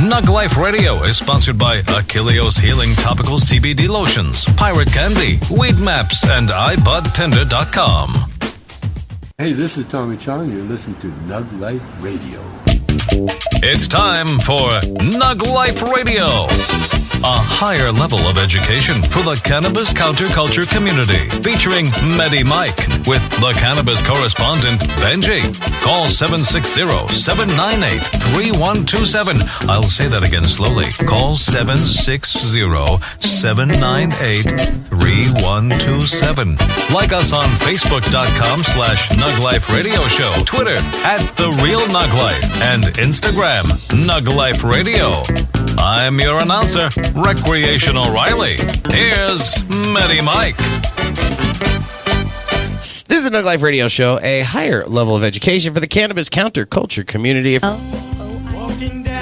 NugLife Radio is sponsored by Achilleos Healing Topical CBD Lotions, Pirate Candy, Weed Maps, and iBudTender.com. Hey, this is Tommy Chong. You're listening to NugLife Radio. It's time for NugLife Radio, a higher level of education for the cannabis counterculture community, featuring Medi Mike with the cannabis correspondent Benji. Call 760-798-3127. I'll say that again slowly. Call 760-798-3127. Like us on Facebook.com/NugLife Radio Show, Twitter @TheRealNugLife, and Instagram NugLife Radio. I'm your announcer, Recreational Riley. Here's Medi Mike. This is a NugLife Radio Show, a higher level of education for the cannabis counterculture community.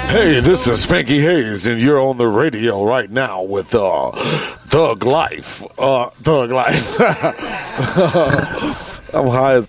Hey, this is Spanky Hayes, and you're on the radio right now with Thug Life. Thug Life. I'm high as...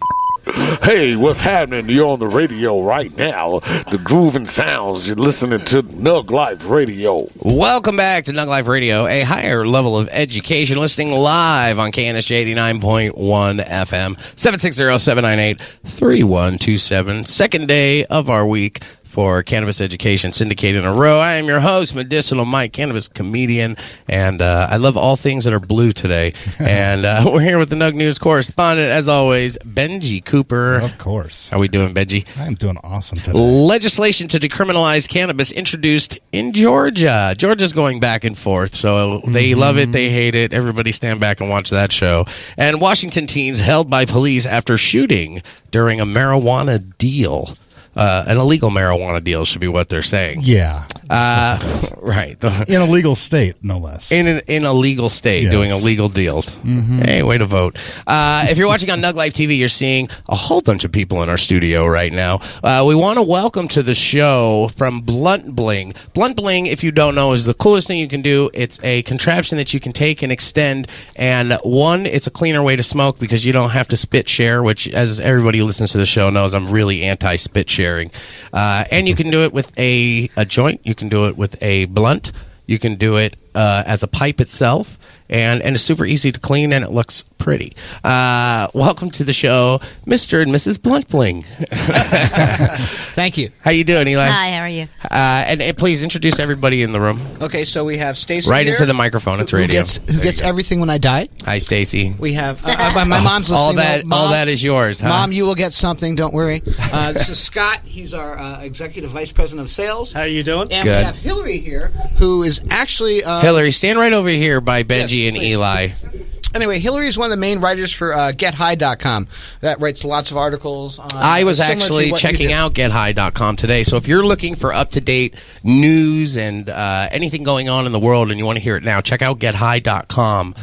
Hey, what's happening? You're on the radio right now. The grooving sounds. You're listening to NugLife Radio. Welcome back to NugLife Radio, a higher level of education, listening live on KNSJ 89.1 FM, 760-798-3127. Second day of our week for Cannabis Education syndicated in a row. I am your host, Medicinal Mike, cannabis comedian, and I love all things that are blue today. And we're here with the Nug News correspondent, as always, Benji Cooper. Of course. How we doing, Benji? I'm doing awesome today. Legislation to decriminalize cannabis introduced in Georgia. Georgia's going back and forth, so they love it, they hate it. Everybody stand back and watch that show. And Washington teens held by police after shooting during a marijuana deal. An illegal marijuana deal should be what they're saying. Yeah. Right. In a legal state, no less. In a legal state, yes. Doing illegal deals. Mm-hmm. Hey, way to vote. If you're watching on NugLife TV, you're seeing a whole bunch of people in our studio right now. We want to welcome to the show from BluntBling. BluntBling, if you don't know, is the coolest thing you can do. It's a contraption that you can take and extend. And one, it's a cleaner way to smoke because you don't have to spit share, which, as everybody who listens to the show knows, I'm really anti-spit share. And you can do it with a joint. You can do it with a blunt. You can do it as a pipe itself. And it's super easy to clean, and it looks pretty. Welcome to the show, Mr. and Mrs. BluntBling. Thank you. How you doing, Eli? Hi, how are you? And please introduce everybody in the room. Okay, so we have Stacy right here, into the microphone. It's radio. Who gets everything when I die? Hi, Stacy. We have my mom's listening. All that is yours, huh? Mom, you will get something. Don't worry. This is Scott. He's our executive vice president of sales. How are you doing? And Good. we have Hillary here, who is actually Hillary. Stand right over here by Benji and please. Eli. Anyway, Hillary is one of the main writers for GetHigh.com. That writes lots of articles on... I was actually checking out GetHigh.com today, so if you're looking for up-to-date news and anything going on in the world and you want to hear it now, check out GetHigh.com.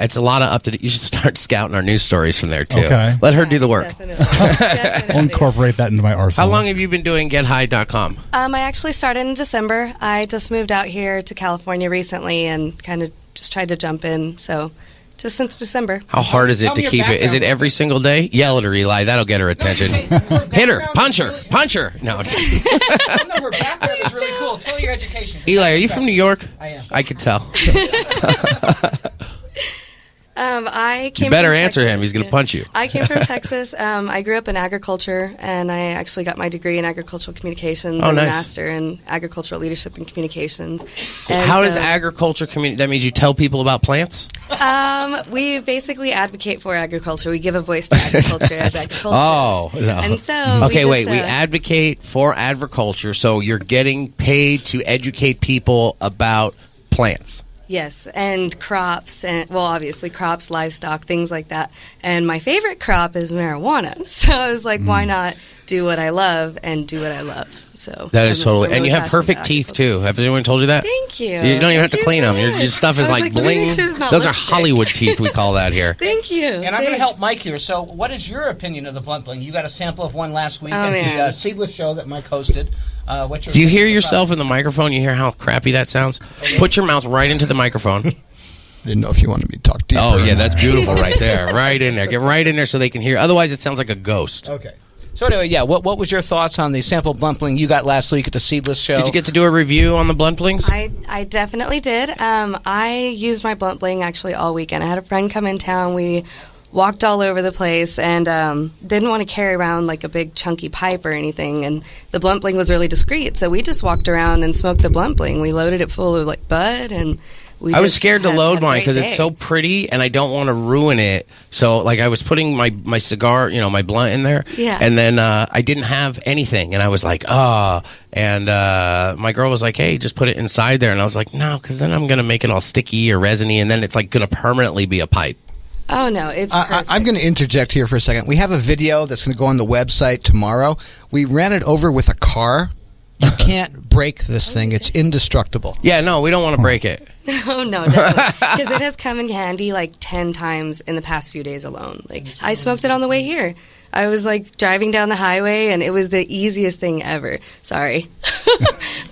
It's a lot of up-to-date... You should start scouting our news stories from there, too. Okay. Let her do the work. I'll incorporate that into my arsenal. How long have you been doing GetHigh.com? I actually started in December. I just moved out here to California recently and kind of just tried to jump in, so... Just since December. How hard is it to keep it? Is it every single day? Yell at her, Eli. That'll get her attention. Hit her. Punch her. Punch her. No. Her background is really cool. Tell your education. Eli, are you from New York? I am. I could tell. I came you better from answer Texas. him. He's going to punch you. I came from Texas. I grew up in agriculture, and I actually got my degree in agricultural communications and nice. a master in agricultural leadership and communications. And How does agriculture communicate? That means you tell people about plants? We basically advocate for agriculture. We give a voice to agriculture as agriculturists. Oh, no. And so okay, we advocate for agriculture, so you're getting paid to educate people about plants. Yes, and crops, and well, obviously crops, livestock, things like that. And my favorite crop is marijuana. So I was like, why not do what I love and do what I love? So that is I'm totally, really and you have passionate perfect about teeth too. Have anyone told you that? Thank you. You don't even have to clean them. Your stuff is like bling. Those are Hollywood teeth. We call that here. Thank you. And I'm going to help Mike here. So, what is your opinion of the BluntBling? You got a sample of one last week at the Seedless show that Mike hosted. Do you hear yourself in the microphone? You hear how crappy that sounds? Put your mouth right into the microphone. I didn't know if you wanted me to talk deeper. Oh, yeah, that's beautiful right there. Right in there. Get right in there so they can hear. Otherwise, it sounds like a ghost. Okay. So anyway, yeah, what was your thoughts on the sample BluntBling you got last week at the Seedless show? Did you get to do a review on the BluntBlings? I definitely did. I used my BluntBling actually all weekend. I had a friend come in town. We walked all over the place and didn't want to carry around like a big chunky pipe or anything. And the BluntBling was really discreet, so we just walked around and smoked the BluntBling. We loaded it full of like bud, and I was scared to load mine because it's so pretty, and I don't want to ruin it. So, like, I was putting my cigar, my blunt in there, and then I didn't have anything, and I was like, and my girl was like, hey, just put it inside there, and I was like, no, because then I'm going to make it all sticky or resiny, and then it's like going to permanently be a pipe. Oh, no, it's I'm going to interject here for a second. We have a video that's going to go on the website tomorrow. We ran it over with a car. You can't break this thing. It's indestructible. Yeah, no, we don't want to break it. No, because it has come in handy like 10 times in the past few days alone. Like, I smoked it on the way here. I was like driving down the highway, and it was the easiest thing ever. Sorry.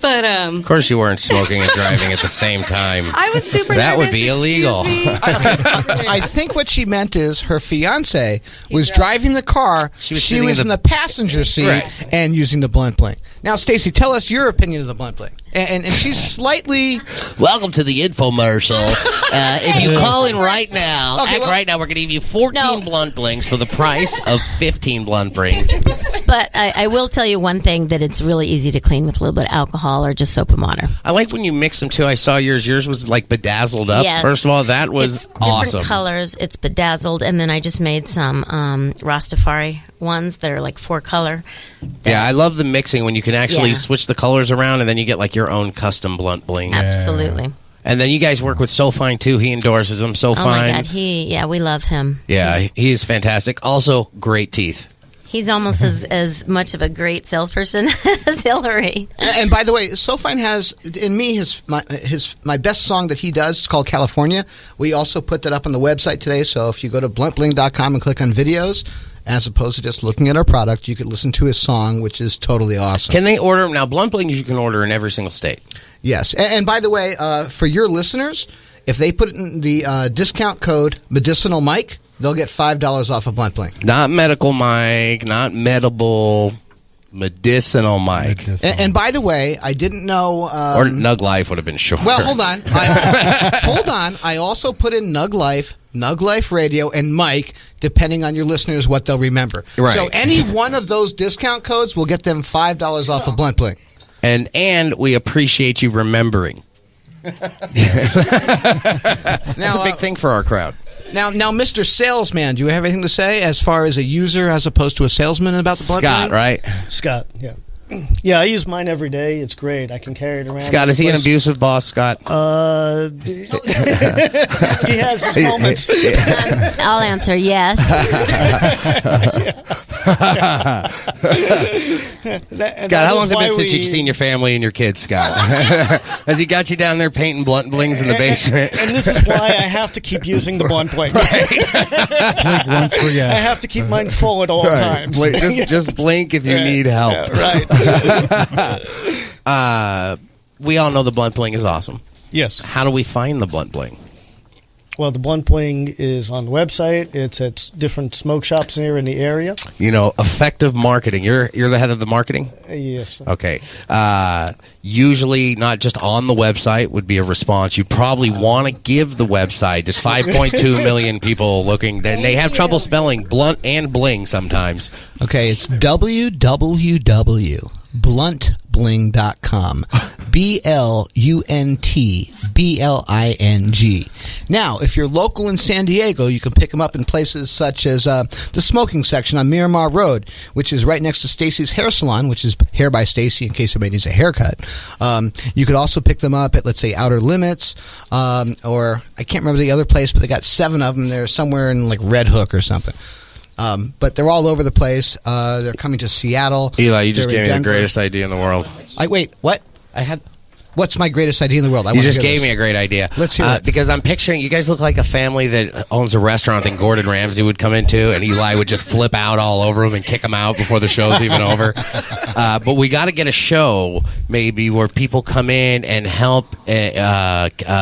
But of course you weren't smoking and driving at the same time. I was super That nervous, would be illegal. I think what she meant is her fiance was driving the car. She was in the passenger seat and using the BluntBling. Now, Stacy, tell us your opinion of the BluntBling. And she's slightly... Welcome to the infomercial. If you call in right now, right now, we're going to give you 14 BluntBlings for the price of 15 BluntBlings. But I will tell you one thing, that it's really easy to clean with a little bit of alcohol or just soap and water. I like when you mix them, too. I saw yours. Yours was, like, bedazzled up. Yes. First of all, that was awesome. Different colors. It's bedazzled. And then I just made some Rastafari ones that are, like, 4-color. Yeah, I love the mixing when you can actually switch the colors around, and then you get, like, your own custom BluntBling. Absolutely. And then you guys work with SoFine, too. He endorses them. SoFine. Oh, my God. We love him. Yeah, he's fantastic. Also, great teeth. He's almost as much of a great salesperson as Hillary. And by the way, SoFine has, in me, my best song that he does is called California. We also put that up on the website today, so if you go to BluntBling.com and click on videos, as opposed to just looking at our product, you could listen to his song, which is totally awesome. Can they order? Now, BluntBling you can order in every single state. Yes. And by the way, for your listeners, if they put in the discount code Medicinal Mike, they'll get $5 off of BluntBling. Not Medical Mike, not Medable, Medicinal Mike. And by the way, I didn't know... or NugLife would have been short. Well, hold on. Hold on. I also put in NugLife Radio, and Mike, depending on your listeners, what they'll remember. Right. So any one of those discount codes will get them $5 off of BluntBling. And we appreciate you remembering. That's a big thing for our crowd. Now, Mr. Salesman, do you have anything to say as far as a user as opposed to a salesman about the BluntBling? Scott, right? Scott, yeah. Yeah, I use mine every day. It's great. I can carry it around. Scott, is he an abusive boss, Scott? He has his moments. I'll answer yes. Scott, how long has it been since you've seen your family and your kids, Scott? Has he got you down there painting BluntBlings in the basement? And this is why I have to keep using the BluntBling. Blink once for yes. I have to keep mine full at all times. Just blink if you need help. Right. We all know the BluntBling is awesome. Yes. How do we find the BluntBling? Well, the BluntBling is on the website. It's at different smoke shops here in the area. Effective marketing. You're the head of the marketing? Yes. Okay. Usually not just on the website would be a response. You probably want to give the website. There's 5.2 million people looking. Then they have trouble spelling blunt and bling sometimes. Okay, it's www.bluntbling.com. BluntBling. Now, if you're local in San Diego, you can pick them up in places such as the smoking section on Miramar Road, which is right next to Stacy's Hair Salon, which is Hair by Stacy in case somebody needs a haircut. You could also pick them up at, let's say, Outer Limits, or I can't remember the other place, but they got 7 of them. They're somewhere in like Red Hook or something. But they're all over the place. They're coming to Seattle. Eli, you just gave me the greatest idea in the world. Wait, what? I had... What's my greatest idea in the world? You just gave me a great idea. Let's hear it. Because I'm picturing you guys look like a family that owns a restaurant that Gordon Ramsay would come into, and Eli would just flip out all over him and kick him out before the show's even over. But we got to get a show maybe where people come in and help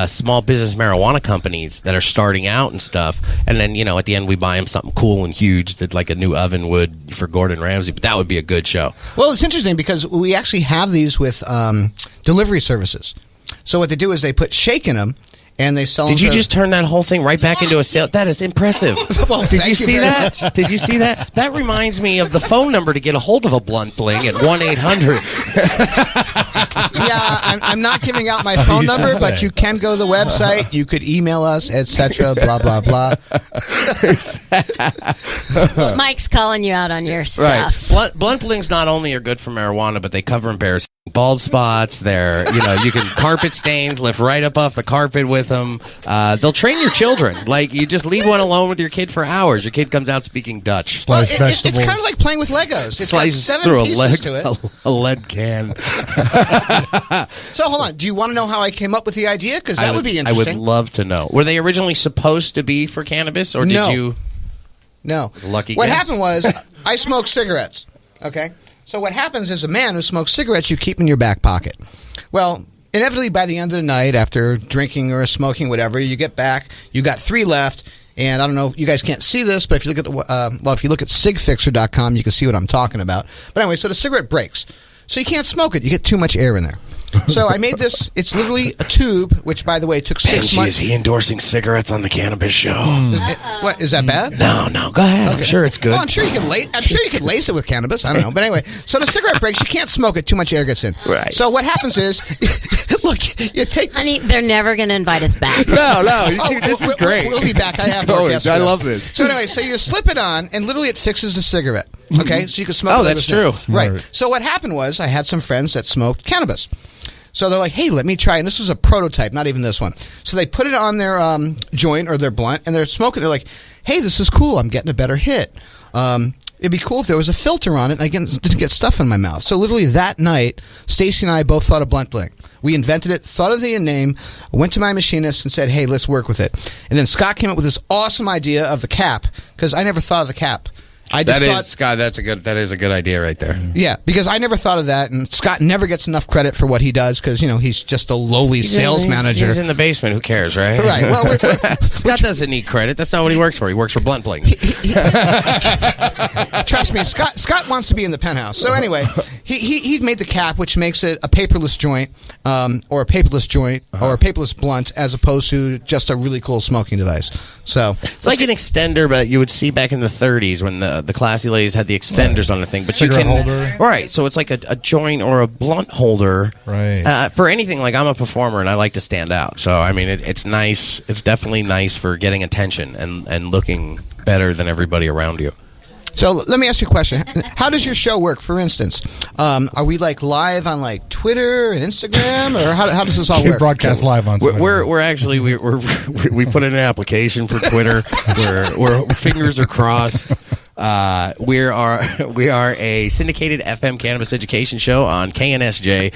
small business marijuana companies that are starting out and stuff. And then, at the end we buy them something cool and huge that like a new oven would for Gordon Ramsay. But that would be a good show. Well, it's interesting because we actually have these with delivery services. So what they do is they put shake in them, and they sell. Did you just turn that whole thing right back into a sale? That is impressive. Well, Did you see that? Did you see that? That reminds me of the phone number to get a hold of a BluntBling at 1-800. Yeah, I'm not giving out my phone number, but you can go to the website. You could email us, etc. Blah blah blah. Mike's calling you out on your stuff. Right. BluntBlings not only are good for marijuana, but they cover embarrassing bald spots. They're, you can carpet stains lift right up off the carpet with them. They'll train your children. Like, you just leave one alone with your kid for hours. Your kid comes out speaking Dutch. It's kind of like playing with Legos. It's got 7 through pieces to it. a lead can. So hold on. Do you want to know how I came up with the idea? Because that would be interesting. I would love to know. Were they originally supposed to be for cannabis, or did you? No. Lucky What guess? happened was I smoke cigarettes. Okay. So what happens is a man who smokes cigarettes, you keep in your back pocket. Well, inevitably by the end of the night, after drinking or smoking, whatever, you get back, you got 3 left, and I don't know, you guys can't see this, but if you look at if you look at sigfixer.com, you can see what I'm talking about. But anyway, so the cigarette breaks. So you can't smoke it. You get too much air in there. So I made this. It's literally a tube, which, by the way, took 6 months. Is he endorsing cigarettes on the cannabis show? What, is that bad? No, go ahead. Okay. I'm sure it's good. Well, I'm sure you can lace it with cannabis. I don't know, but anyway. So the cigarette breaks. You can't smoke it. Too much air gets in. Right. So what happens is, look, you take. Honey, they're never going to invite us back. No. This is great. We'll be back. I have more guests. I love this. So anyway, so you slip it on, and literally it fixes the cigarette. Okay, so you can smoke. Oh, that's true. Right. So what happened was, I had some friends that smoked cannabis. So they're like, hey, let me try. And this was a prototype, not even this one. So they put it on their joint or their blunt, and they're smoking. They're like, hey, this is cool. I'm getting a better hit. It'd be cool if there was a filter on it and I didn't get stuff in my mouth. So literally that night, Stacy and I both thought of BluntBling. We invented it, thought of the name, went to my machinist and said, hey, let's work with it. And then Scott came up with this awesome idea of the cap, because I never thought of the cap. Scott, that is a good idea right there. Yeah, because I never thought of that, and Scott never gets enough credit for what he does because he's just a lowly sales manager. He's in the basement. Who cares, right? Right. Well, Scott doesn't need credit. That's not what he works for. He works for BluntBling. Trust me, Scott wants to be in the penthouse. So anyway, he made the cap, which makes it a paperless joint, or a paperless joint, or a paperless blunt, as opposed to just a really cool smoking device. So it's like an extender, but you would see back in the 30s when the classy ladies had the extenders on the thing. But cigarette you can holder. Right. So it's like a joint or a blunt holder. Right. For anything, like I'm a performer and I like to stand out. So I mean, it's nice. It's definitely nice for getting attention and looking better than everybody around you. So let me ask you a question. How does your show work? For instance, are we like live on like Twitter and Instagram, or how does this all work? Broadcast live on Twitter. We're actually we put in an application for Twitter. We're fingers are crossed. We are a syndicated FM cannabis education show on KNSJ,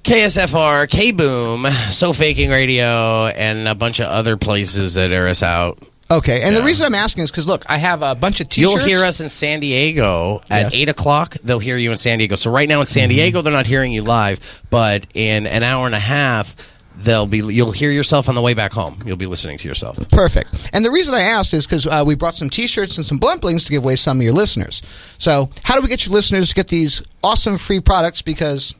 KSFR, K-Boom, So Faking Radio, and a bunch of other places that air us out. Okay, and the reason I'm asking is because, look, I have a bunch of T-shirts. You'll hear us in San Diego at 8 o'clock. They'll hear you in San Diego. So right now in San Diego, they're not hearing you live, but in an hour and a half, you'll hear yourself on the way back home. You'll be listening to yourself. Perfect. And the reason I asked is because we brought some T-shirts and some BluntBlings to give away some of your listeners. So how do we get your listeners to get these awesome free products? Because...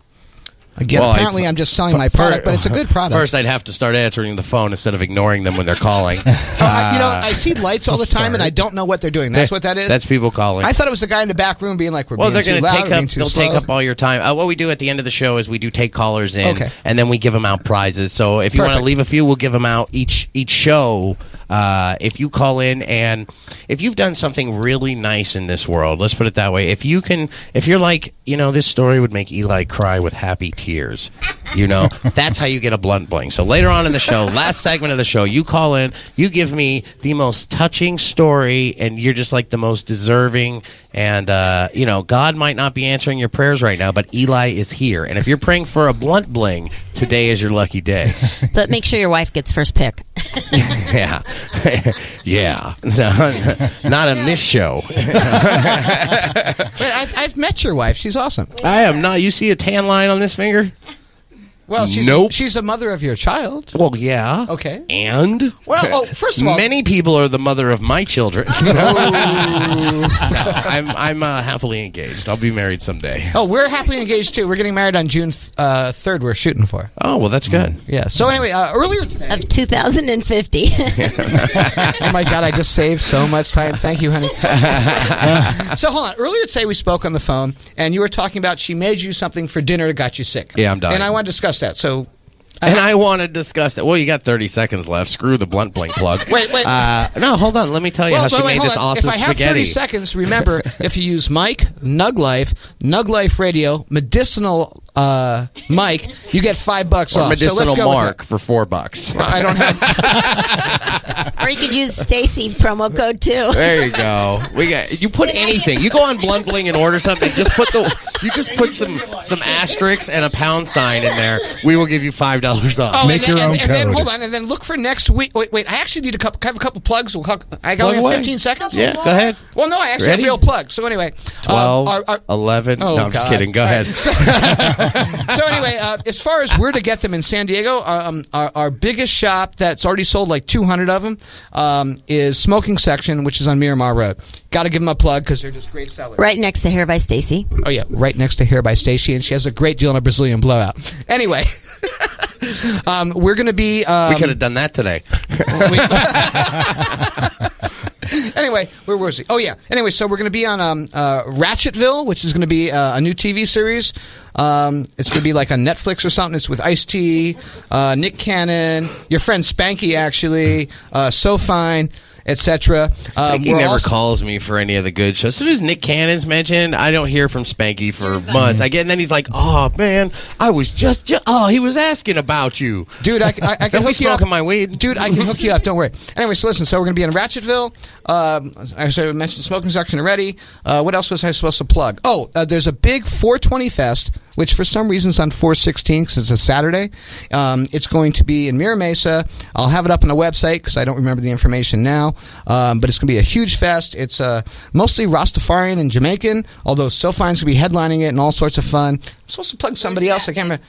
Again, apparently I'm just selling my product, but it's a good product. First, I'd have to start answering the phone instead of ignoring them when they're calling. I see lights all the time, and I don't know what they're doing. That's what that is? That's people calling. I thought it was the guy in the back room being like, they'll take up all your time. What we do at the end of the show is we do take callers in, and then we give them out prizes. So if you want to leave a few, we'll give them out each show. If you call in, and if you've done something really nice in this world, let's put it that way. If you're like, this story would make Eli cry with happy tears. You know, that's how you get a blunt bling. So later on in the show, last segment of the show, you call in, you give me the most touching story, and you're just like the most deserving. And, you know, God might not be answering your prayers right now, but Eli is here. And if you're praying for a blunt bling, today is your lucky day. But make sure your wife gets first pick. Yeah. Yeah. No, not on this show. Wait, I've met your wife. She's awesome. I am not. You see a tan line on this finger? Well, she's the mother of your child. Well, yeah. Okay. And? Well, first of all, many people are the mother of my children. No, I'm happily engaged. I'll be married someday. Oh, we're happily engaged too. We're getting married on June 3rd. We're shooting for. Oh, well, that's good. Yeah. So anyway, earlier today of 2050. Oh my God, I just saved so much time. Thank you, honey. So hold on. Earlier today we spoke on the phone, and you were talking about she made you something for dinner that got you sick. Yeah, I'm dying. And I want to discuss that. So. I want to discuss that. Well, you got 30 seconds left. Screw the blunt bling plug. Wait. No, hold on. Let me tell you how she made this awesome spaghetti. If I have 30 seconds, remember, if you use Mike, NugLife Radio, Medicinal Mike, you get $5 off. Or Medicinal so let's go Mark for $4. I don't have. Or you could use Stacy promo code too. There you go. You put anything. You go on BluntBling and order something. Just put some asterisks and a pound sign in there. We will give you $5 off. Oh, Make your own code. And then hold on, and then look for next week. Wait. I actually need have a couple plugs. I got only 15 seconds. Yeah, go ahead. Well, no, I actually have a real plug. So anyway, 12, 11. Oh, no, I'm just kidding. Go ahead. So anyway, as far as where to get them in San Diego, our biggest shop that's already sold like 200 of them is Smoking Section, which is on Miramar Road. Got to give them a plug because they're just great sellers. Right next to Hair by Stacy. Oh yeah, right next to Hair by Stacy, and she has a great deal on a Brazilian blowout. Anyway. We're going to be... we could have done that today. Anyway, where was he? Oh, yeah. Anyway, so we're going to be on Ratchetville, which is going to be a new TV series. It's going to be like on Netflix or something. It's with Ice-T, Nick Cannon, your friend Spanky, actually, So Fine, etc. Spanky never calls me for any of the good shows. As soon as Nick Cannon's mentioned, I don't hear from Spanky for months. And then he's like, "Oh man, I was just he was asking about you, dude. I can hook you up. My weed, dude. I can hook you up. Don't worry. Anyway, so listen. So we're gonna be in Ratchetville. I mentioned Smoking Section already. What else was I supposed to plug? Oh, there's a big 420 Fest, which for some reason is on 4/16 because it's a Saturday. It's going to be in Mira Mesa. I'll have it up on the website because I don't remember the information now. But it's going to be a huge fest. It's mostly Rastafarian and Jamaican, although SoFine's going to be headlining it and all sorts of fun. I'm supposed to plug somebody else. I can't remember.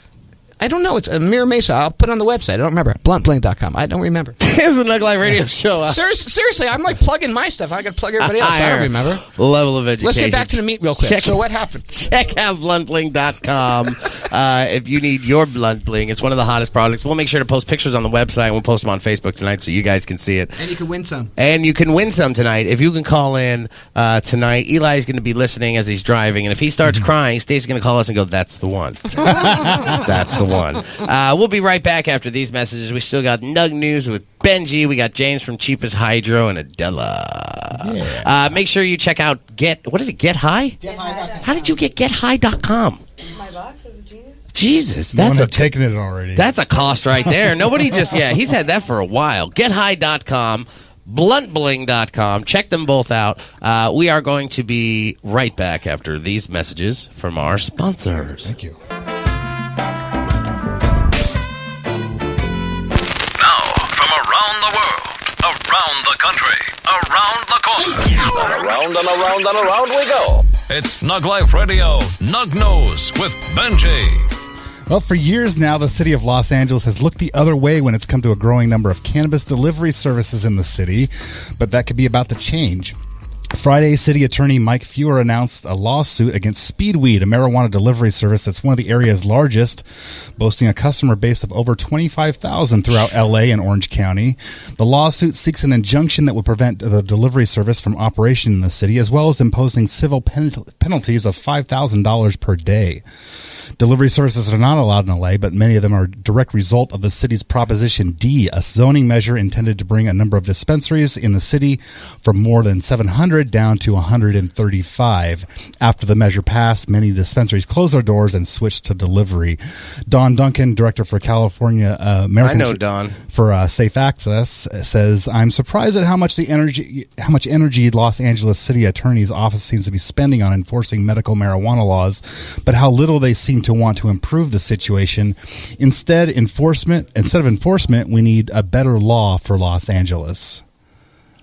I don't know. It's Mira Mesa. I'll put it on the website. I don't remember. BluntBling.com. I don't remember. It's the NugLife Radio Show. Seriously, I'm like plugging my stuff. I got to plug everybody else. I don't remember. Level of education. Let's get back to the meat real quick. So what happened? Check out BluntBling.com if you need your Blunt Bling. It's one of the hottest products. We'll make sure to post pictures on the website. We'll post them on Facebook tonight so you guys can see it. And you can win some. And you can win some tonight. If you can call in tonight, Eli's going to be listening as he's driving. And if he starts crying, Stacey's going to call us and go, "That's the one." That's the one. We'll be right back after these messages. We still got Nug News with Benji. We got James from Cheapest Hydro and Adela. Yeah. Make sure you check out Get High? GetHigh.com. How did you get GetHigh.com? My boss is a genius. Jesus, No one had taken it already. That's a cost right there. Nobody he's had that for a while. GetHigh.com. BluntBling.com. Check them both out. We are going to be right back after these messages from our sponsors. Thank you. Around the country, around the corner. Around and around and around we go. It's NugLife Radio, Nug Nose with Benji. Well, for years now, the city of Los Angeles has looked the other way when it's come to a growing number of cannabis delivery services in the city, but that could be about to change. Friday, City Attorney Mike Feuer announced a lawsuit against Speedweed, a marijuana delivery service that's one of the area's largest, boasting a customer base of over 25,000 throughout L.A. and Orange County. The lawsuit seeks an injunction that would prevent the delivery service from operation in the city, as well as imposing civil penalties of $5,000 per day. Delivery services are not allowed in LA, but many of them are a direct result of the city's Proposition D, a zoning measure intended to bring a number of dispensaries in the city from more than 700 down to 135. After the measure passed, many dispensaries closed their doors and switched to delivery. Don Duncan, director for California Americans I know Don. for Safe Access, says, "I'm surprised at how much energy Los Angeles City Attorney's Office seems to be spending on enforcing medical marijuana laws, but how little they seem to want to improve the situation. Instead of enforcement, we need a better law for Los Angeles."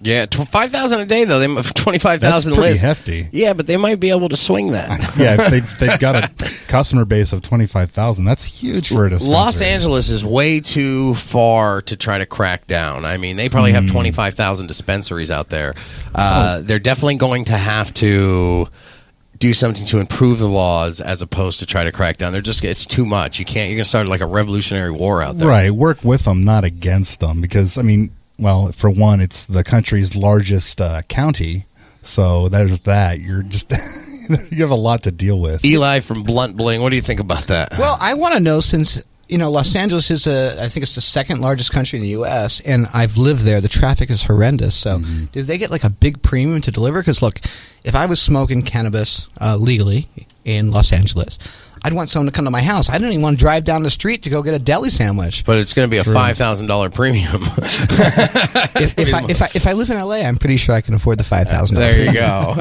Yeah, 5,000 a day though. They 25,000 That's pretty list. hefty. Yeah, but they might be able to swing that. Yeah, if they've got a customer base of 25,000. That's huge for a dispensary. Los Angeles is way too far to try to crack down. I mean, they probably have 25,000 dispensaries out there. They're definitely going to have to do something to improve the laws as opposed to try to crack down. It's too much. You're going to start like a revolutionary war out there. Right. Work with them, not against them. Because, I mean, well, for one, it's the country's largest county. So there's that. You're just... you have a lot to deal with. Eli from BluntBling, what do you think about that? Well, I want to know, since Los Angeles is I think it's the second largest country in the U.S., and I've lived there. The traffic is horrendous. So, do they get like a big premium to deliver? Because look, if I was smoking cannabis legally in Los Angeles, I'd want someone to come to my house. I don't even want to drive down the street to go get a deli sandwich. But it's going to be a $5,000 premium. if I live in L.A., I'm pretty sure I can afford the $5,000. There you go.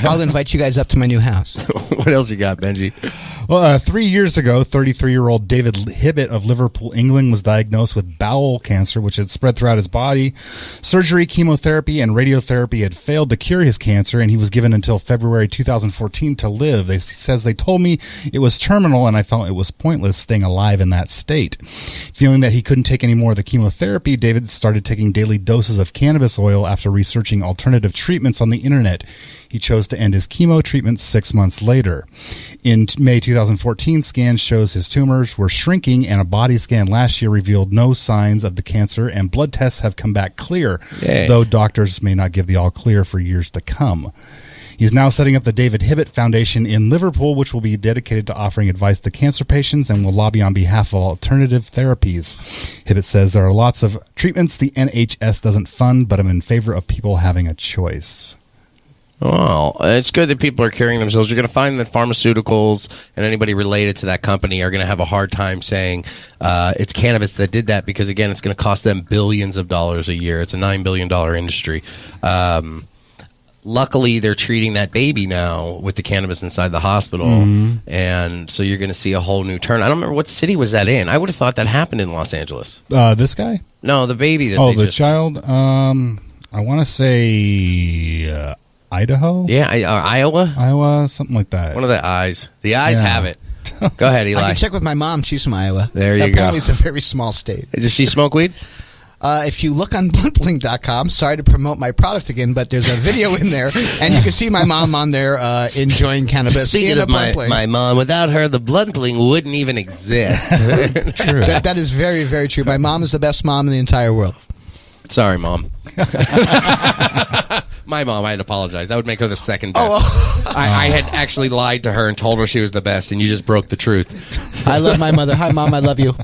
I'll invite you guys up to my new house. What else you got, Benji? Well, 3 years ago, 33-year-old David Hibbett of Liverpool, England, was diagnosed with bowel cancer, which had spread throughout his body. Surgery, chemotherapy, and radiotherapy had failed to cure his cancer, and he was given until February 2014 to live. He says, "They told me it was terminal, and I felt it was pointless staying alive in that state." Feeling that he couldn't take any more of the chemotherapy, David started taking daily doses of cannabis oil after researching alternative treatments on the internet. He chose to end his chemo treatment 6 months later. In May 2014, scans shows his tumors were shrinking, and a body scan last year revealed no signs of the cancer, and blood tests have come back clear, though doctors may not give the all clear for years to come. He's now setting up the David Hibbett Foundation in Liverpool, which will be dedicated to offering advice to cancer patients and will lobby on behalf of alternative therapies. Hibbett says there are lots of treatments the NHS doesn't fund, but I'm in favor of people having a choice. Well, it's good that people are curing themselves. You're going to find that pharmaceuticals and anybody related to that company are going to have a hard time saying it's cannabis that did that because, again, it's going to cost them billions of dollars a year. It's a $9 billion industry. Luckily, they're treating that baby now with the cannabis inside the hospital, and so you're going to see a whole new turn. I don't remember what city was that in. I would have thought that happened in Los Angeles. This guy? No, the baby. The child? I want to say... Idaho? Yeah, Iowa? Iowa, something like that. One of the eyes. The eyes have it. Go ahead, Eli. I can check with my mom. She's from Iowa. There you go. Apparently it's a very small state. Does she smoke weed? If you look on BluntBling.com, sorry to promote my product again, but there's a video in there, and you can see my mom on there enjoying cannabis. Speaking of my mom, without her, the BluntBling wouldn't even exist. True. That is very, very true. My mom is the best mom in the entire world. Sorry, Mom. My mom, I'd apologize. That would make her the second best. I had actually lied to her and told her she was the best, and you just broke the truth. I love my mother. Hi, Mom. I love you.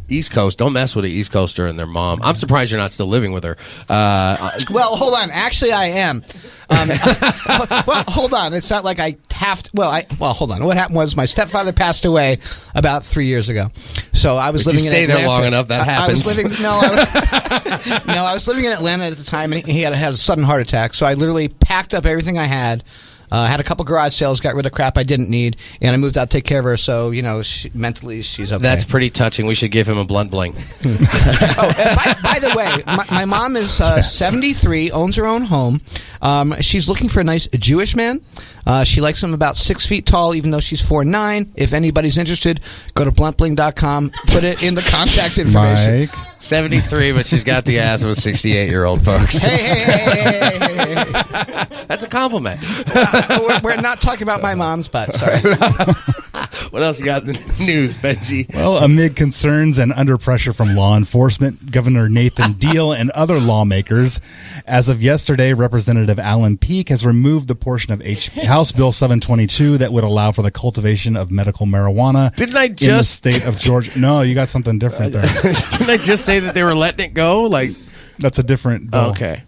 East Coast. Don't mess with an East Coaster and their mom. I'm surprised you're not still living with her. Well, hold on. Actually, I am. Well, hold on. It's not like I have to. Well, hold on. What happened was my stepfather passed away about 3 years ago. So I was living in Atlanta. You stay there long enough, that happens. I was living in Atlanta at the time, and he had a sudden heart attack. So I literally packed up everything I had. Had a couple garage sales, got rid of crap I didn't need, and I moved out to take care of her. So, mentally, she's okay. That's pretty touching. We should give him a BluntBling. By the way, my mom is 73, owns her own home. She's looking for a nice Jewish man. She likes him about 6 feet tall, even though she's 4'9". If anybody's interested, go to BluntBling.com, put it in the contact information. Mike. 73, but she's got the ass of a 68-year-old, folks. Hey. That's a compliment. We're not talking about my mom's butt, sorry. What else you got in the news, Benji? Well, amid concerns and under pressure from law enforcement, Governor Nathan Deal and other lawmakers, as of yesterday, Representative Alan Peake has removed the portion of House Bill 722 that would allow for the cultivation of medical marijuana in the state of Georgia. No, you got something different there. Didn't I just say that they were letting it go? That's a different bill. Okay.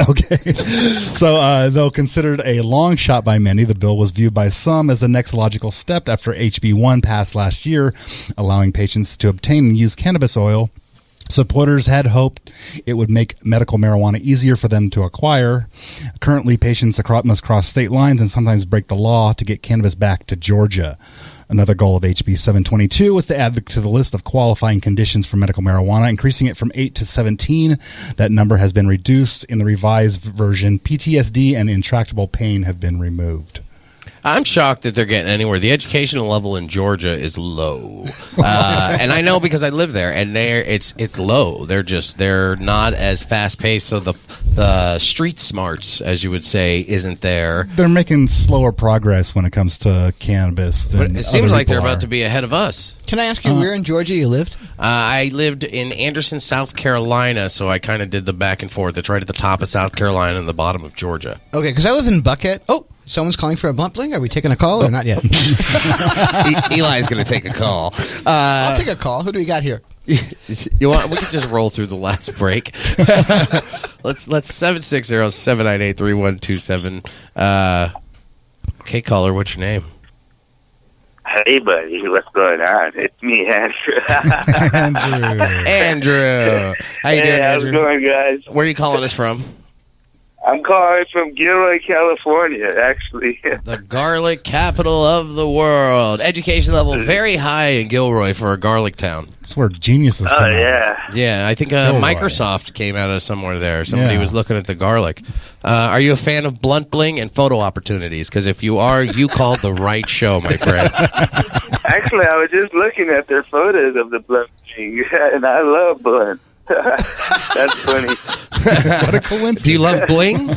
Okay. So, though considered a long shot by many, the bill was viewed by some as the next logical step after HB1 passed last year, allowing patients to obtain and use cannabis oil. Supporters had hoped it would make medical marijuana easier for them to acquire. Currently, patients must cross state lines and sometimes break the law to get cannabis back to Georgia. Another goal of HB 722 was to add to the list of qualifying conditions for medical marijuana, increasing it from 8 to 17. That number has been reduced in the revised version. PTSD and intractable pain have been removed. I'm shocked that they're getting anywhere. The educational level in Georgia is low, and I know because I live there. And it's low. They're not as fast paced. So the street smarts, as you would say, isn't there. They're making slower progress when it comes to cannabis. Than But it seems like they're are. about to be ahead of us. Can I ask you where in Georgia you lived? I lived in Anderson, South Carolina, so I kind of did the back and forth. It's right at the top of South Carolina and the bottom of Georgia. Okay, because I live in Buckhead. Oh, someone's calling for a BluntBling. Are we taking a call or not yet? Eli's going to take a call. I'll take a call. Who do we got here? You want? We can just roll through the last break. Let's 760-798-3127. Okay, caller, what's your name? Hey, buddy, what's going on? It's me, Andrew. Andrew. How you doing, Andrew? How's it going, guys? Where are you calling us from? I'm calling from Gilroy, California, actually. The garlic capital of the world. Education level very high in Gilroy for a garlic town. That's where geniuses come out. Yeah, I think Microsoft came out of somewhere there. Somebody was looking at the garlic. Are you a fan of BluntBling and photo opportunities? Because if you are, you called the right show, my friend. Actually, I was just looking at their photos of the BluntBling, and I love Blunt. That's funny. What a coincidence. Do you love bling?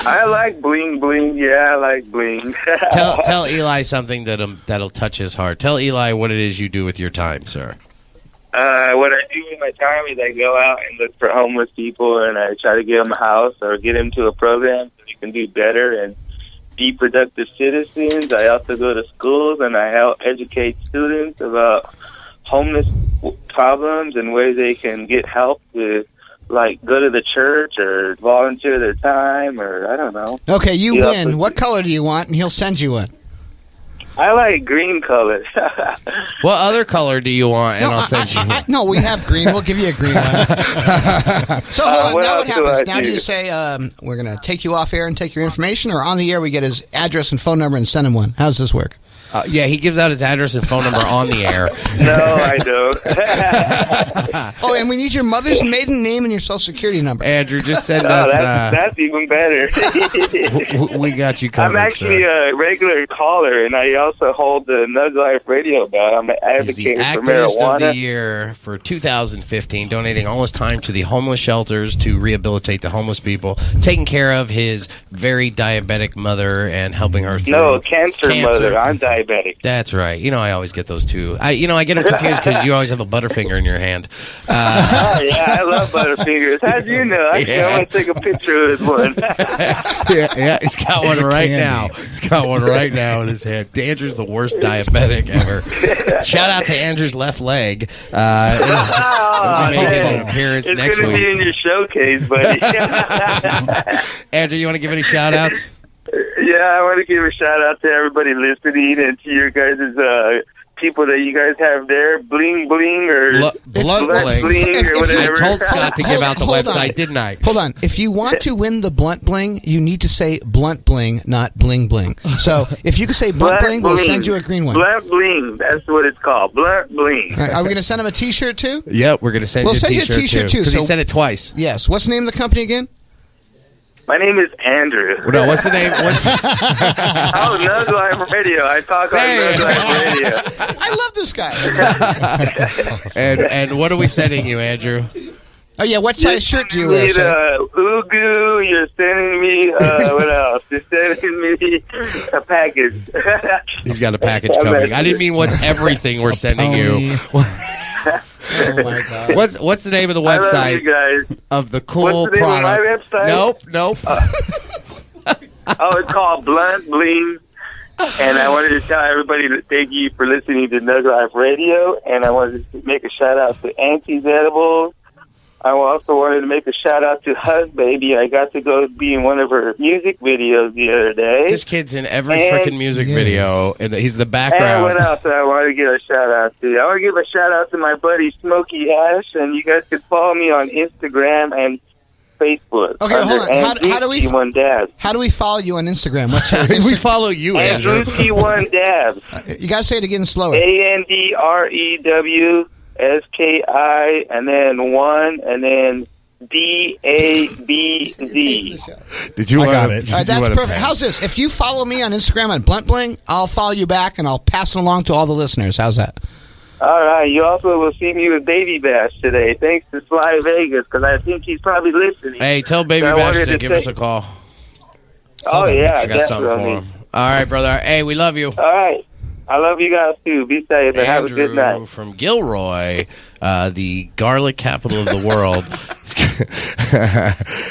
I like bling. Yeah, I like bling. Tell Eli something that'll touch his heart. Tell Eli what it is you do with your time, sir. What I do with my time is I go out and look for homeless people, and I try to get them a house or get them to a program so they can do better and be productive citizens. I also go to schools and I help educate students about homeless problems and ways they can get help with, like, go to the church or volunteer their time, or I don't know. Okay, you win. What color do you want? And he'll send you one. I like green color. What other color do you want? And I'll send you one. No, we have green. We'll give you a green one. So hold on. Now what happens? Now do you say, we're going to take you off air and take your information, or on the air we get his address and phone number and send him one? How does this work? Yeah, he gives out his address and phone number on the air. No, I don't. Oh, and we need your mother's maiden name and your social security number. Andrew, just send us... That's even better. We got you covered, I'm actually a regular caller, and I also hold the NugLife radio bell. I'm an advocate for activist marijuana. of the year for 2015, donating all his time to the homeless shelters to rehabilitate the homeless people, taking care of his very diabetic mother and helping her through... No, cancer mother. I'm diabetic. That's right. You know, I always get those two. I get them confused because you always have a Butterfinger in your hand. Oh, yeah, I love Butterfingers. How'd you know? Actually, I'm going to take a picture of this one. Yeah, he's got one right now. He's got one right now in his hand. Andrew's the worst diabetic ever. Shout out to Andrew's left leg. He'll be making an appearance next It's going week. to be in your showcase, buddy. Andrew, you want to give any shout-outs? Yeah, I want to give a shout out to everybody listening and to your guys' people that you guys have there, Bling Bling or BluntBling. or whatever. I told Scott to give out the Hold website, on. didn't I? Hold on. If you want to win the BluntBling, you need to say BluntBling, not Bling Bling. So if you can say BluntBling, we'll send you a green one. BluntBling, that's what it's called. BluntBling. All right, are we going to send him a T-shirt too? Yep, we're going to send We'll you a send you a T-shirt T-shirt too. Because he So- said it twice. Yes. What's the name of the company again? My name is Andrew. No, what's the name? Oh, NugLife Radio. I talk on NugLife Radio. I love this guy. And what are we sending you, Andrew? Oh, yeah, what size shirt do you wear, sir? Ugu, you're sending me, what else? You're sending me a package. He's got a package coming. I didn't mean what's everything we're sending you. Oh, my God. What's the name of the website I love you guys. of the cool What's the name product? of my website? Nope. It's called BluntBling. And I wanted to tell everybody that thank you for listening to NugLife Radio. And I wanted to make a shout-out to Auntie's Edibles. I also wanted to make a shout-out to Hus Baby. I got to go be in one of her music videos the other day. This kid's in every freaking music video, and he's the background. And what else I want to give a shout-out to? I want to give a shout-out to my buddy Smokey Ash, and you guys can follow me on Instagram and Facebook. Okay, hold on. How do we follow you on Instagram? What's your we follow you, Andrew. Andrewski1 Dabs. You got to say it again slower. ANDREWSKI, and then 1, and then DABZ. Did you? I got it. That's perfect. How's this? If you follow me on Instagram on BluntBling, I'll follow you back, and I'll pass it along to all the listeners. How's that? All right. You also will see me with Baby Bash today. Thanks to Sly Vegas, because I think he's probably listening. Hey, tell Baby Bash to give us a call. Oh, yeah, I got something for him. All right, brother. Hey, we love you. All right. I love you guys, too. Be safe and have a good night. From Gilroy, the garlic capital of the world.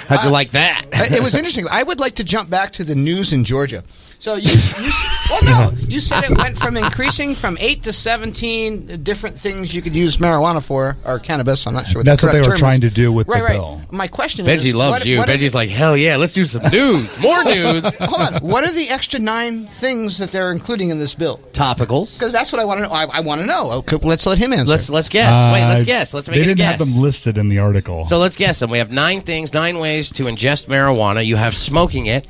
How'd you like that? It was interesting. I would like to jump back to the news in Georgia. So you said it went from increasing from 8 to 17 different things you could use marijuana for, or cannabis. I'm not sure what That's the what they correct were term trying is. to do with the right. bill. My question Benji is... loves you. Benji's like, hell yeah, let's do some news. More news. Hold on. What are the extra 9 things that they're including in this bill? Topicals. Because that's what I want to know. I want to know. Okay, let's let him answer. Let's guess. Wait, let's guess. Let's make They it a didn't guess. have them listed in the article. So let's guess them. We have 9 things, 9 ways to ingest marijuana. You have smoking it.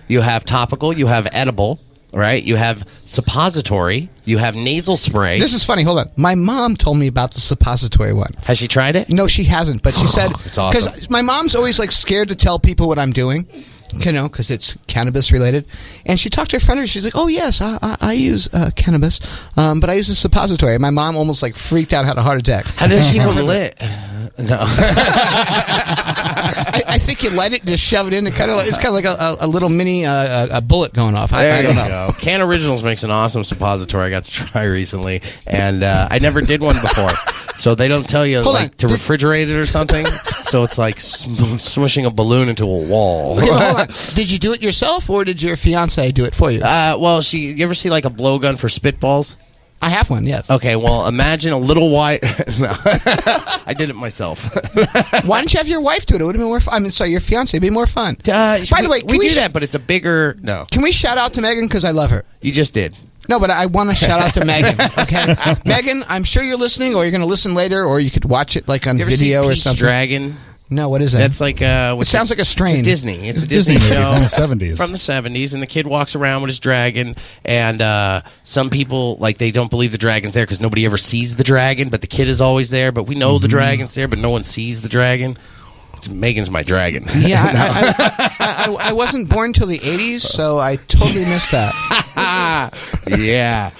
You have topical. You have edible. Right? You have suppository. You have nasal spray. This is funny. Hold on. My mom told me about the suppository one. Has she tried it? No, she hasn't. But she said... It's awesome. Because my mom's always like scared to tell people what I'm doing. You know, because it's cannabis related. And she talked to her friend, and she's like, "Oh yes, I use cannabis, but I use a suppository." And my mom almost like freaked out, had a heart attack. How does she keep them lit? No. I think you light it, and just shove it in, and it's kind of like a little mini a bullet going off. I don't know. Go. Can Originals makes an awesome suppository I got to try recently, and I never did one before. So they don't tell you to refrigerate it or something. So it's like smushing a balloon into a wall. Okay, hold on. Did you do it yourself, or did your fiance do it for you? Well, you ever see like a blowgun for spitballs? I have one, yes. Okay, well, imagine a little white... No, I did it myself. Why didn't you have your wife do it? It would have been more fun. Your fiance. It'd be more fun. By the way, we do that, but it's a bigger... No. Can we shout out to Megan, because I love her? You just did. No, but I want to shout out to Megan, okay? Megan, I'm sure you're listening, or you're going to listen later, or you could watch it like on video or something. Dragon? No, what is that? That's like it sounds like a strain. It's a Disney. It's a Disney Disney movie show from the 70s. From the 70s, and the kid walks around with his dragon, and some people they don't believe the dragon's there because nobody ever sees the dragon, but the kid is always there. But we know the dragon's there, but no one sees the dragon. Megan's my dragon. Yeah, I wasn't born till the 80s, so I totally missed that. Yeah.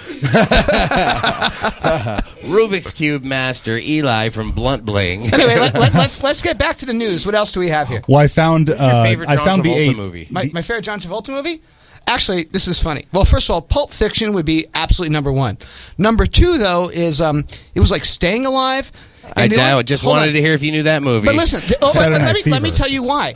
Rubik's Cube master Eli from BluntBling. Anyway, let's get back to the news. What else do we have here? Well, I found What's your favorite John Travolta movie. My favorite John Travolta movie? Actually, this is funny. Well, first of all, Pulp Fiction would be absolutely number 1. Number 2, though, is it was like Staying Alive. I just wanted to hear if you knew that movie. But listen, let me tell you why.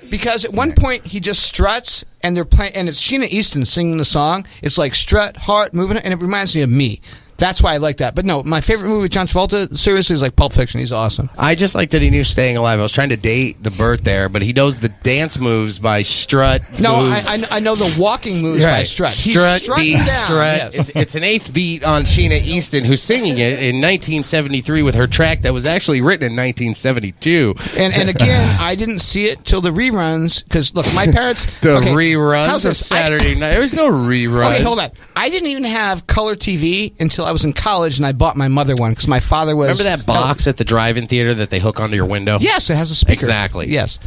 Because at one point he just struts, and they're playing, and it's Sheena Easton singing the song. It's like strut, heart, moving, and it reminds me of me. That's why I like that. But no, my favorite movie with John Travolta, seriously, is like Pulp Fiction. He's awesome. I just like that he knew Staying Alive. I was trying to date the Burt there, but he knows the dance moves by strut. No, moves. I know the walking moves by strut. Strut, He's strutting beat, down. strut. Yes. It's an 8th beat on Sheena Easton, who's singing it in 1973 with her track that was actually written in 1972. And again, I didn't see it till the reruns, because, look, my parents... reruns of Saturday night. There was no reruns. Okay, hold on. I didn't even have color TV until I was in college, and I bought my mother one, because my father was... Remember that box at the drive-in theater that they hook onto your window? Yes, it has a speaker. Exactly. Yes.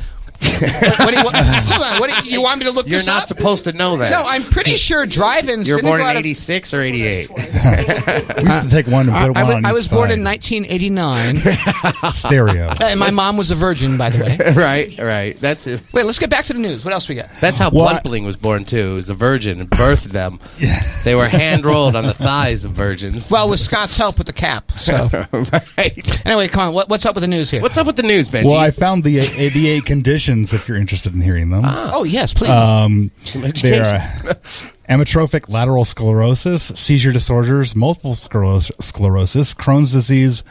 Hold on. You want me to look You're this up? not supposed to know that. No, I'm pretty sure drive-ins. You were didn't born go in out of- 86 or 88? We used to take one and put one on I each was born side. in 1989. Stereo. And my mom was a virgin, by the way. Right. That's it. Wait, let's get back to the news. What else we got? That's how BluntBling was born too. He was a virgin and birthed them. They were hand rolled on the thighs of virgins. Well, with Scott's help with the cap. So. Right. Anyway, come on. What's up with the news here? What's up with the news, Benji? Well, I found the 8 conditions if you're interested in hearing them. Oh, yes, please. They're amyotrophic lateral sclerosis, seizure disorders, multiple sclerosis, Crohn's disease,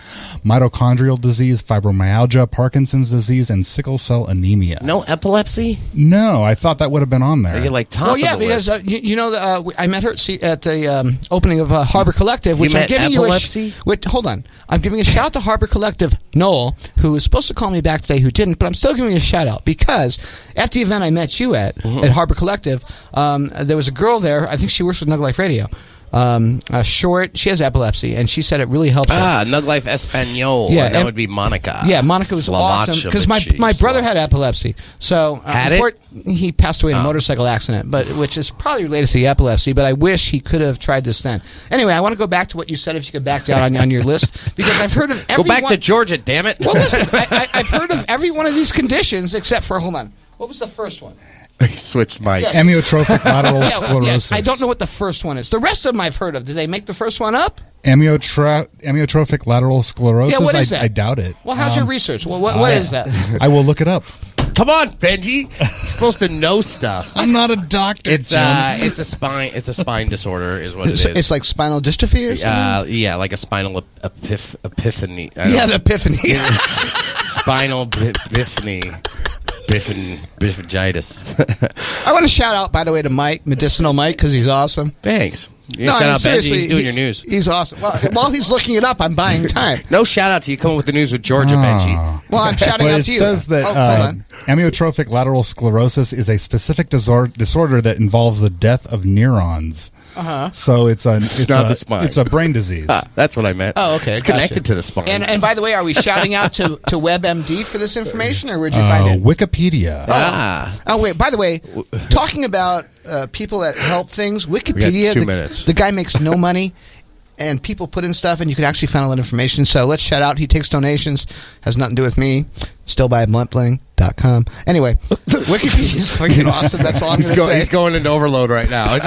mitochondrial disease, fibromyalgia, Parkinson's disease, and sickle cell anemia. No epilepsy? No, I thought that would have been on there. You're like top Well, yeah, of the because list. I met her at the opening of Harbor Collective, which You I'm met giving epilepsy? hold on, I'm giving a shout out to Harbor Collective Noel, who was supposed to call me back today, who didn't, but I'm still giving a shout out because at the event I met you at Harbor Collective, there was a girl there. I think she works with NugLife Radio. Short. She has epilepsy, and she said it really helps her. NugLife Espanol. Yeah, and that and- would be Monica. Yeah, Monica was awesome because my brother had epilepsy. So he passed away in a motorcycle accident, but which is probably related to the epilepsy. But I wish he could have tried this then. Anyway, I want to go back to what you said. If you could back down on your list, because I've heard of every Go back to Georgia, damn it. Well, listen, I've heard of every one of these conditions except for hold on. What was the first one? He switched mics. Yes. Amyotrophic lateral sclerosis. Yes, I don't know what the first one is. The rest of them I've heard of. Did they make the first one up? Amyotrophic lateral sclerosis. Yeah, what is that? I doubt it. Well, how's your research? Well, what is that? I will look it up. Come on, Benji. You're supposed to know stuff. I'm not a doctor. It's a spine disorder, is what it is. It's like spinal dystrophy or something? Yeah, like a spinal epiphany. An epiphany. Spinal epiphany. Biffingitis. I want to shout out, by the way, to Mike, Medicinal Mike, because he's awesome. Thanks. No, shout out Benji. seriously, He's doing your news. He's awesome. Well, while he's looking it up, I'm buying time. No shout out to you coming with the news with Georgia, Benji. Well, I'm shouting out to you. It says that hold on. amyotrophic lateral sclerosis is a specific disorder that involves the death of neurons. So it's not the spine. It's a brain disease. That's what I meant. Oh, okay. It's connected to the spine. And by the way, are we shouting out to WebMD for this information, or where'd you find it? Wikipedia. Oh, wait. By the way, talking about people that help things, Wikipedia. We got 2 minutes. The guy makes no money, and people put in stuff, and you can actually find all that information. So let's shout out. He takes donations. Has nothing to do with me. Still buy BluntBling.com. Anyway, Wikipedia is freaking awesome. That's all I'm going to say. He's going into overload right now.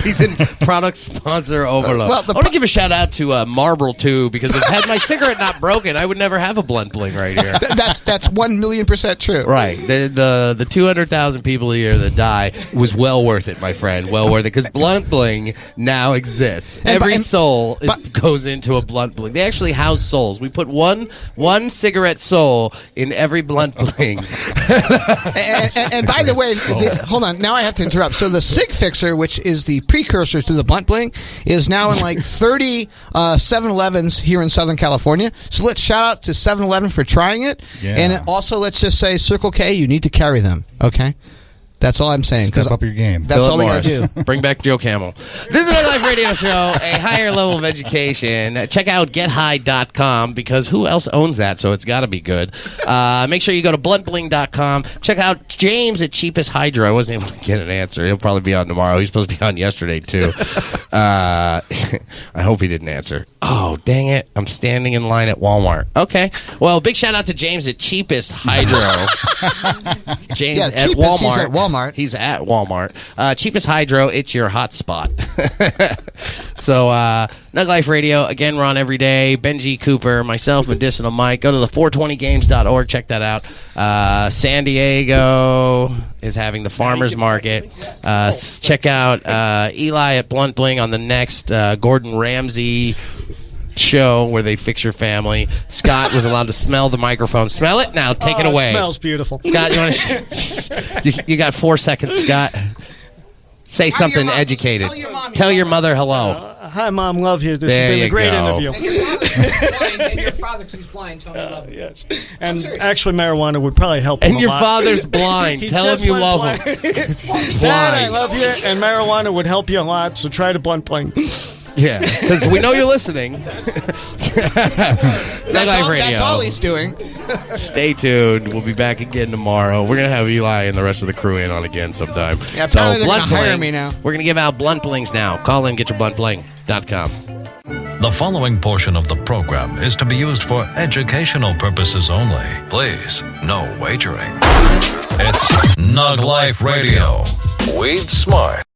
He's in product sponsor overload. I want to give a shout out to Marlboro too, because if had my cigarette not broken, I would never have a BluntBling right here. That's 1,000,000% true. Right. The 200,000 people a year that die was well worth it, my friend. Well worth it, because BluntBling now exists. Every soul goes into a BluntBling. They actually house souls. We put one cigarette soul in every BluntBling. and by the way, hold on. Now I have to interrupt. So the Sig Fixer, which is the precursor to the BluntBling, is now in like 30 7-Elevens here in Southern California. So let's shout out to 7-Eleven for trying it. Yeah. And also let's just say Circle K, you need to carry them. Okay? That's all I'm saying. Step up your game. That's all we got to do. Bring back Joe Camel. This is a NugLife Radio Show, a higher level of education. Check out GetHigh.com, because who else owns that? So it's got to be good. Make sure you go to BluntBling.com. Check out James at Cheapest Hydro. I wasn't able to get an answer. He'll probably be on tomorrow. He's supposed to be on yesterday, too. I hope he didn't answer. Oh, dang it. I'm standing in line at Walmart. Okay. Well, big shout out to James at Cheapest Hydro. James at Walmart. He's at Walmart. He's at Walmart. Cheapest Hydro, it's your hot spot. So, NugLife Radio, again, we're on every day. Benji Cooper, myself, Medicinal Mike. Go to the 420games.org. Check that out. San Diego is having the farmers market. Check out Eli at BluntBling on the next Gordon Ramsay show where they fix your family. Scott was allowed to smell the microphone. Smell it? Now take it away. It smells beautiful. Scott, you want to you got 4 seconds, Scott. Say something educated. Tell your mother hello. Hi, Mom. Love you. This There has been a you great go. interview. And your father, because he's blind, tell me you love him. Yes. And actually, marijuana would probably help him And a your lot. father's blind. He Tell him just you went love blind. him. He's Dad, I blind. love you, and marijuana would help you a lot, so try to BluntBling. Yeah, because we know you're listening. That's all he's doing. Stay tuned. We'll be back again tomorrow. We're going to have Eli and the rest of the crew in on again sometime. Yeah, apparently they're going to hire me now. We're going to give out BluntBlings now. Call in, get your BluntBling.com. The following portion of the program is to be used for educational purposes only. Please, no wagering. It's NugLife Radio. Weed smart.